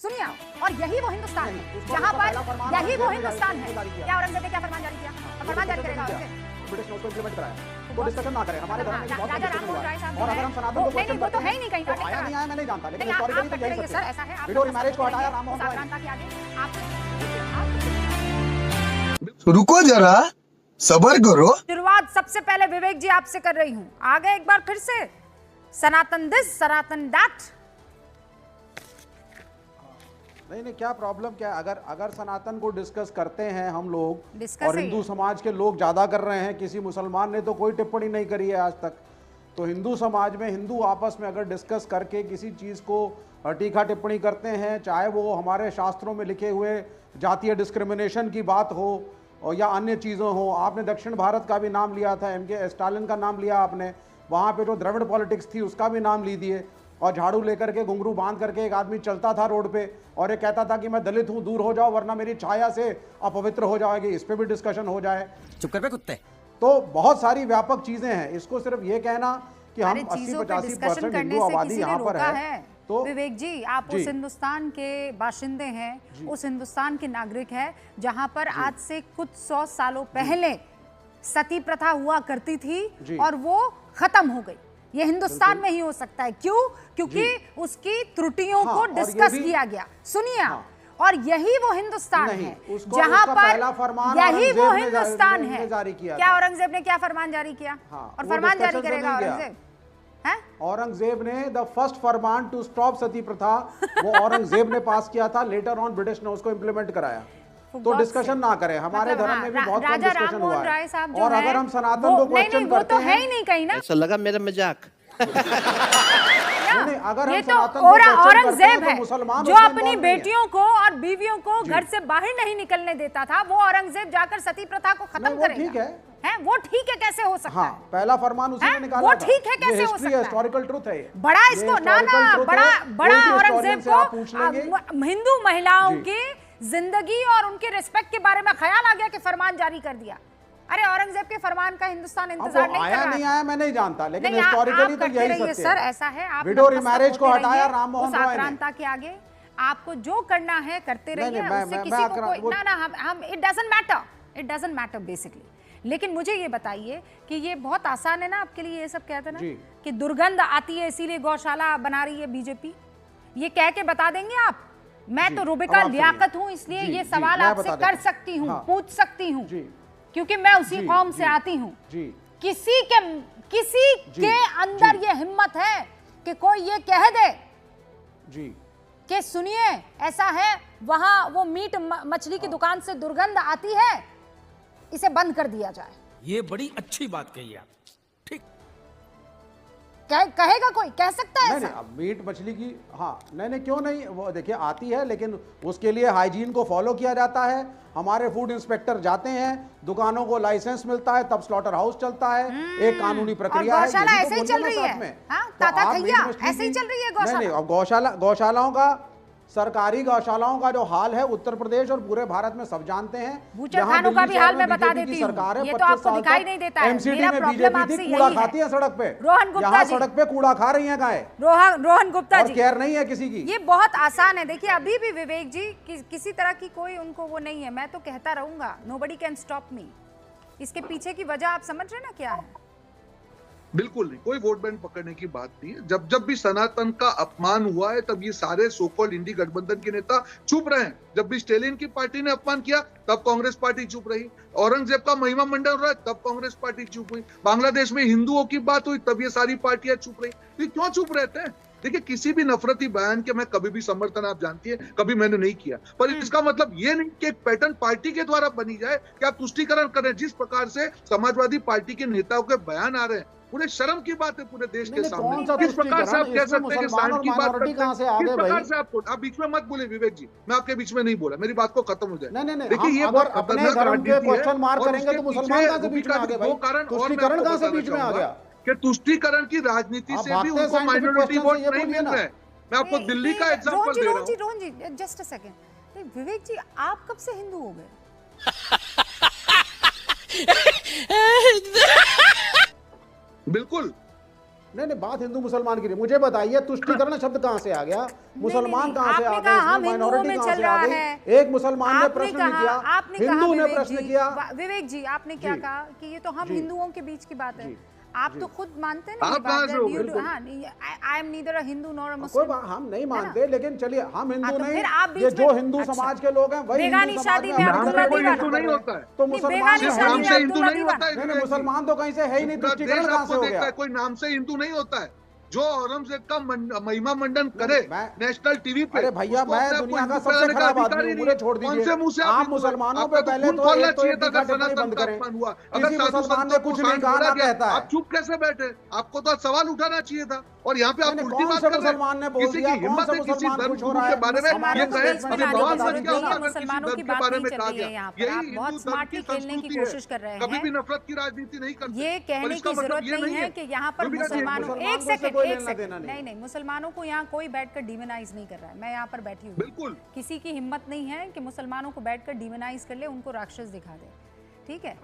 सुनिए आप, और यही वो हिंदुस्तान है जहां पर यही वो हिंदुस्तान है। क्या औरंगजेब ने क्या फरमान जारी किया और फरमान जारी करेगा औरंगजेब? ब्रिटिश ने उसको इंप्लीमेंट कराया। तो डिस्कशन ना करें, हमारे धर्म में बहुत राजा डिस्कशन राम हुआ राय है। साहब और अगर हम सनातन को क्वेश्चन वो तो करते है ही नहीं कहीं तो आया नहीं आया मैं नहीं जानता, लेकिन नहीं, आप हिस्टोरिकली तो करते यही रहिए सत्य सर, है। ऐसा है आप विडो रिमैरेज को हटाया राम मोहन रॉय ने। आक्रांता के आगे आप रुको जरा, सबर करो। शुरुआत सबसे पहले विवेक जी आपसे कर रही हूं। आगे एक बार फिर से सनातन दिस सनातन दैट। नहीं, क्या प्रॉब्लम क्या है? अगर सनातन को डिस्कस करते हैं हम लोग डिस्कस और ही हिंदू है। समाज के लोग ज्यादा कर रहे हैं, किसी मुसलमान ने तो कोई टिप्पणी नहीं करी है आज तक। तो हिंदू समाज में हिंदू आपस में अगर डिस्कस करके किसी चीज को टीका टिप्पणी करते हैं, चाहे वो हमारे शास्त्रों में लिखे हुए जातीय डिस्क्रिमिनेशन की बात हो और या अन्य चीज़ों हो। आपने दक्षिण भारत का भी नाम लिया था, MK स्टालिन का नाम लिया आपने, वहाँ पे जो द्रविड़ पॉलिटिक्स थी उसका भी नाम ली दिए। और झाड़ू लेकर के घुंघरू बांध करके एक आदमी चलता था रोड पे और ये कहता था कि मैं दलित हूँ, दूर हो जाओ वरना मेरी छाया से अपवित्र हो जाएगी। इस पे भी डिस्कशन हो जाए। चुप कर बे कुत्ते। तो बहुत सारी व्यापक चीजें हैं। इसको सिर्फ ये कहना कि हम सारी चीजों पे 80-85% डिस्कशन करने हिंदू से आबादी किसी ने यहाँ पर रोका है। तो विवेक जी, आप उस हिंदुस्तान के बाशिंदे हैं, उस हिंदुस्तान के नागरिक हैं जहां पर आज से कुछ 100 सालों पहले सती प्रथा हुआ करती थी और वो खत्म हो गई। ये हिंदुस्तान में ही हो सकता है। क्यों? क्योंकि उसकी त्रुटियों को डिस्कस किया गया। सुनिए आप, और यही वो हिंदुस्तान है जहां पर यही वो हिंदुस्तान है। क्या औरंगजेब ने क्या फरमान जारी किया और फरमान जारी करेगा औरंगजेब? औरंगजेब ने the first farman to stop sati pratha वो औरंगजेब ने पास किया था। लेटर ऑन ब्रिटिश ने उसको इंप्लीमेंट कराया। तो डिस्कशन ना करें, हमारे धर्म में भी बहुत कम डिस्कशन हुआ है। और अगर हम सनातन को क्वेश्चन करते हैं, वो तो है ही नहीं कहीं ना। ऐसा लगा मेरा मजाक। अगर ये हम तो सनातन को क्वेश्चन औरंगजेब करते हैं है तो मुसलमान जो उसमें अपनी involved नहीं है। बेटियों को और बीवियों को घर से बाहर नहीं निकलने देता था। वो औरंगजेब जाकर सती प्रथा को खत्म वो करेगा। ठीक है। वो ठीक है कैसे हो सकता है? पहला फरमान उसी ने निकाला वो था। ठीक है कैसे हो सकता है? हिस्टोरिकल ट्रुथ है ये। बड़ा इसको ना बड़ा औरंगजेब को को हिंदू महिलाओं की जिंदगी और उनके रिस्पेक्ट के बारे में ख्याल आ गया कि फरमान जारी कर दिया। अरे औरंगजेब के फरमान का हिंदुस्तान इंतजार नहीं कर रहा। नहीं आया मैं नहीं जानता, लेकिन हिस्टोरिकली तो यही सत्य है सर। ऐसा है, आप विडो रिमैरेज को हटाया राम मोहन रॉय ने। आक्रांता के आगे आपको जो करना है करते रहिए। उससे किसी को कोई ना हम इट डजंट मैटर बेसिकली। लेकिन मुझे ये बताइए कि ये बहुत आसान है ना आपके लिए ये सब कहते ना कि दुर्गंध आती है इसीलिए गौशाला बना रही है बीजेपी। ये कह के बता देंगे आप? मैं तो रुबिका लियाकत हूं, इसलिए ये सवाल आपसे कर सकती हूँ, पूछ सकती हूँ, क्योंकि मैं उसी कौम से आती हूँ। किसी के अंदर ये हिम्मत है कि कोई ये कह दे कि सुनिए ऐसा है, वहां वो मीट मछली की दुकान से दुर्गंध आती है, इसे बंद कर दिया जाए। ये बड़ी अच्छी बात कही आप। ठीक कहेगा कोई? कह सकता है नहीं, अब मीट मछली की नहीं क्यों नहीं, वो देखिए आती है, लेकिन उसके लिए हाइजीन को फॉलो किया जाता है। हमारे फूड इंस्पेक्टर जाते हैं, दुकानों को लाइसेंस मिलता है, तब स्लॉटर हाउस चलता है, एक कानूनी प्रक्रिया है। गौशाला ऐसे ही चल रही है, ताता भैया ऐसे ही चल रही है गौशाला। नहीं, अब गौशालाओं का, सरकारी गौशालाओं का जो हाल है उत्तर प्रदेश और पूरे भारत में सब जानते हैं। बूचड़खानों का भी हाल मैं बता देती हूँ, ये तो आपको दिखाई नहीं देता है। एमसीडी मेरा में प्रॉब्लम बीजेपी आपसे थी, कूड़ा यही है। खाती है सड़क पे। रोहन गुप्ता यहाँ जी, सड़क पे कूड़ा खा रही हैं गाय। रोहन गुप्ता जी, केयर नहीं है किसी की। ये बहुत आसान है। देखिए अभी भी विवेक जी किसी तरह की कोई उनको वो नहीं है। मैं तो कहता रहूंगा, नोबडी कैन स्टॉप मी। इसके पीछे की वजह आप समझ रहे ना क्या है? बिल्कुल नहीं, कोई वोट बैंक पकड़ने की बात नहीं है। जब भी सनातन का अपमान हुआ है तब ये सारे सो कॉल्ड इंडी गठबंधन के नेता चुप रहे हैं। जब भी स्टेलिन की पार्टी ने अपमान किया तब कांग्रेस पार्टी चुप रही। औरंगजेब का महिमा मंडन हो रहा है तब कांग्रेस पार्टी चुप हुई। बांग्लादेश में हिंदुओं की बात हुई तब ये सारी पार्टियां चुप रही। ये क्यों चुप रहते हैं? देखिए, किसी भी नफरती बयान के मैं कभी भी समर्थन, आप जानती है, कभी मैंने नहीं किया। पर इसका मतलब ये नहीं कि एक पैटर्न पार्टी के द्वारा बनी जाए कि आप तुष्टीकरण करें। जिस प्रकार से समाजवादी पार्टी के नेताओं के बयान आ रहे हैं, पूरे शर्म की बात है पूरे देश के सामने। किस प्रकार से आप कह सकते हैं कि सांड की बात करते हैं? किस प्रकार से आप बीच में मत बोले विवेक जी, मैं आपके बीच में नहीं बोला, मेरी बात को खत्म हो जाए। नहीं, देखिए, ये अगर अपने धर्म के क्वेश्चन मार्क करेंगे तो मुसलमान कहां से बीच में आ गए भाई? तुष्टीकरण कहां से बीच में आ गया? कि तुष्टीकरण की राजनीति से भी उनको माइनॉरिटी वोट नहीं मिल रहे हैं। मैं आपको दिल्ली का एग्जांपल दे रहा हूं। रोहन जी जस्ट अ सेकंड। विवेक जी, आप कब से हिंदू हो गए? बिल्कुल नहीं, बात हिंदू मुसलमान की नहीं, मुझे बताइए तुष्टिकरण शब्द कहाँ से आ गया? मुसलमान कहाँ से आ गए? माइनॉरिटी कहाँ से आ गई? एक मुसलमान ने प्रश्न नहीं किया, हिंदू ने प्रश्न किया। विवेक जी, आपने क्या कहा कि ये तो हम हिंदुओं के बीच की बात है। आप तो खुद मानते हैं आप कहाँ से हो गए? I am neither a Hindu nor a Muslim. हम नहीं मानते, लेकिन चलिए हम हिंदू तो नहीं, फिर आप बीच ये जो में- हिंदू अच्छा। समाज के लोग हैं वही बेगानी हिंदू समाज शादी में में हम नाम अब्दुल्ला से कोई दीवाना हिंदू नहीं होता है। तो नहीं, मुसलमान बेगानी है, शादी नाम में से हिंदू अब्दुल्ला नहीं होता है। नहीं, विवेक जी। मुसलमान तो कहीं से है ही नहीं, पूरा तुष्टिकरण देश कहाँ आपको से हो देखता गया? है, कोई नाम से हिंदू नहीं होता है। जो औरंगजेब का महिमा मंडन करे नेशनल टीवी पे, अरे भैया, उसको मैं अपने दुनिया आपको का हिंदू सबसे कहने का खराब अधिकार आदमी ही हूँ, नहीं मुझे है। छोड़ कौन दीजिए। से मुंह से आप हिंदू हैं? मुसलमानों आपका पे पहले खून तो खोलना एक तो चाहिए एक था टीका अगर टिप्पणी सनातन बंद का करें। अपमान हुआ। किसी अगर साधु मुसलमान ने संतों कुछ को नहीं शांत कहा बोला ना गया, कहता है। आप चुप कैसे बैठे? आपको तो आज सवाल उठाना चाहिए था, और यहाँ पे आप नहीं, उल्टी कौन बात से कर रहे हैं। मुसलमान ने बोल किसी दिया? की कौन हिम्मत सा है किसी मुसलमान धर्म खुश हो गुरु रहा के है? बारे में मुसलमानों ये को कहे? बीच में अभी लाने की बवाल जरूरत मच क्या नहीं होगा है, अगर किसी मुसलमानों धर्म की के बात बारे नहीं में चल कहा रही है गया? यहाँ पर। यही आप हिंदू बहुत धर्म स्मार्टली की खेलने की संस्कृति कोशिश कर रहे है, कभी हैं। भी नफरत की राजनीति नहीं करते। ये कहने पर की इसका मतलब जरूरत ये नहीं है कि यहाँ पर रूबिका जी, मुसलमानों, मुसलमानों एक से सेकंड, कोई एक लेना देना सेकंड, नहीं। नहीं, मुसलमानों को यहाँ कोई बैठकर डिमोनाइज नहीं कर रहा है। मैं यहाँ पर बैठी हूँ, बिल्कुल। किसी की हिम्मत नहीं है कि मुसलमानों को बैठकर डिमोनाइज कर ले, उनको राक्षस दिखा दे, ठीक है?